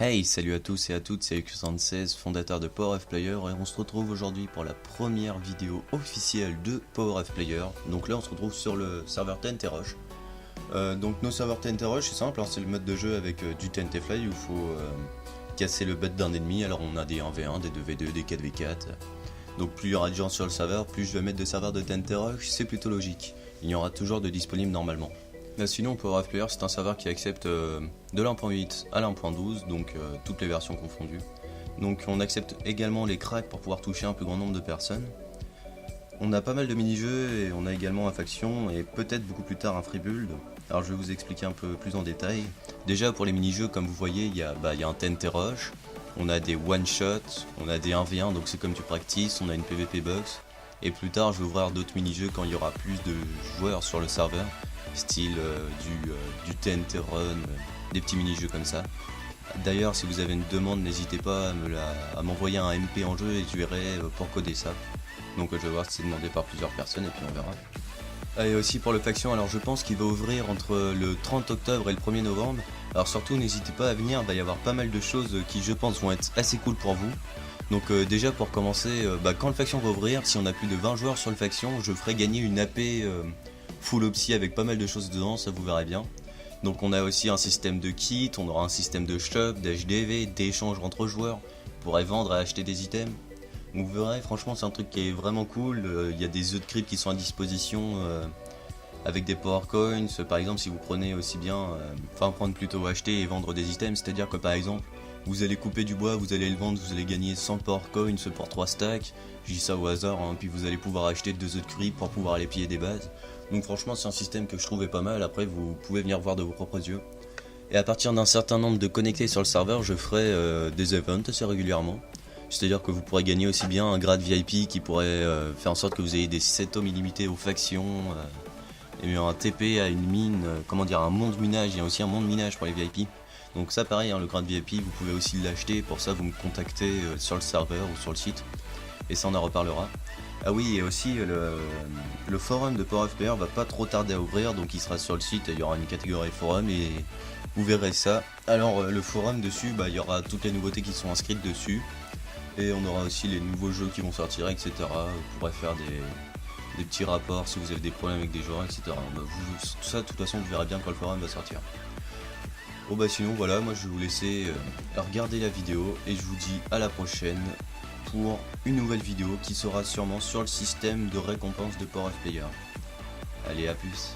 Hey, salut à tous et à toutes, c'est Q76, fondateur de PowerFPlayer, et on se retrouve aujourd'hui pour la première vidéo officielle de PowerFPlayer. Donc là on se retrouve sur le serveur TNT Rush. Donc nos serveurs TNT Rush c'est simple, c'est le mode de jeu avec du TNT Fly où il faut casser le butt d'un ennemi. Alors on a des 1v1, des 2v2, des 4v4. Donc plus il y aura de gens sur le serveur, plus je vais mettre de serveurs de TNT Rush, c'est plutôt logique. Il y aura toujours de disponibles normalement. Là, sinon, PowerFPlayer c'est un serveur qui accepte de l'1.8 à l'1.12, donc toutes les versions confondues. Donc on accepte également les cracks pour pouvoir toucher un plus grand nombre de personnes. On a pas mal de mini-jeux et on a également un faction et peut-être beaucoup plus tard un free build. Alors je vais vous expliquer un peu plus en détail. Déjà pour les mini-jeux, comme vous voyez, il y a un TNT Rush, on a des one-shots, on a des 1v1, donc c'est comme tu practices, on a une PvP box. Et plus tard je vais ouvrir d'autres mini-jeux quand il y aura plus de joueurs sur le serveur. Style du TNT Run, des petits mini-jeux comme ça. D'ailleurs, si vous avez une demande, n'hésitez pas à m'envoyer un MP en jeu et je verrai pour coder ça. Donc je vais voir si c'est demandé par plusieurs personnes et puis on verra. Et aussi pour le faction, alors je pense qu'il va ouvrir entre le 30 octobre et le 1er novembre. Alors surtout, n'hésitez pas à venir, il va y avoir pas mal de choses qui je pense vont être assez cool pour vous. Donc déjà pour commencer, quand le faction va ouvrir, si on a plus de 20 joueurs sur le faction, je ferai gagner une AP full opsi avec pas mal de choses dedans, ça vous verrez bien. Donc on a aussi un système de kit, on aura un système de shop, d'HDV, d'échange entre joueurs, on pourrait vendre et acheter des items. Donc vous verrez, franchement c'est un truc qui est vraiment cool, il y a des œufs de crypte qui sont à disposition avec des power coins. Par exemple si vous prenez aussi bien, prendre plutôt acheter et vendre des items, c'est à dire que par exemple vous allez couper du bois, vous allez le vendre, vous allez gagner 100 power coins pour 3 stacks, je dis ça au hasard, puis vous allez pouvoir acheter 2 œufs de crypte pour pouvoir aller piller des bases. Donc franchement c'est un système que je trouvais pas mal, après vous pouvez venir voir de vos propres yeux. Et à partir d'un certain nombre de connectés sur le serveur, je ferai des events assez régulièrement. C'est-à-dire que vous pourrez gagner aussi bien un grade VIP qui pourrait faire en sorte que vous ayez des 7 tomes illimités aux factions, et un TP à une mine, un monde minage, il y a aussi un monde minage pour les VIP. Donc ça pareil, le grade VIP vous pouvez aussi l'acheter, pour ça vous me contactez sur le serveur ou sur le site. Et ça on en reparlera. Ah oui, et aussi le forum de PowerFPlayer va pas trop tarder à ouvrir, donc il sera sur le site, il y aura une catégorie forum et vous verrez ça. Alors le forum dessus, il y aura toutes les nouveautés qui sont inscrites dessus, et on aura aussi les nouveaux jeux qui vont sortir, etc. Vous pourrez faire des petits rapports si vous avez des problèmes avec des joueurs, etc. Tout ça, de toute façon, vous verrez bien quand le forum va sortir. Bon sinon voilà, moi je vais vous laisser regarder la vidéo et je vous dis à la prochaine pour une nouvelle vidéo qui sera sûrement sur le système de récompense de PowerFPlayer. Allez, à plus.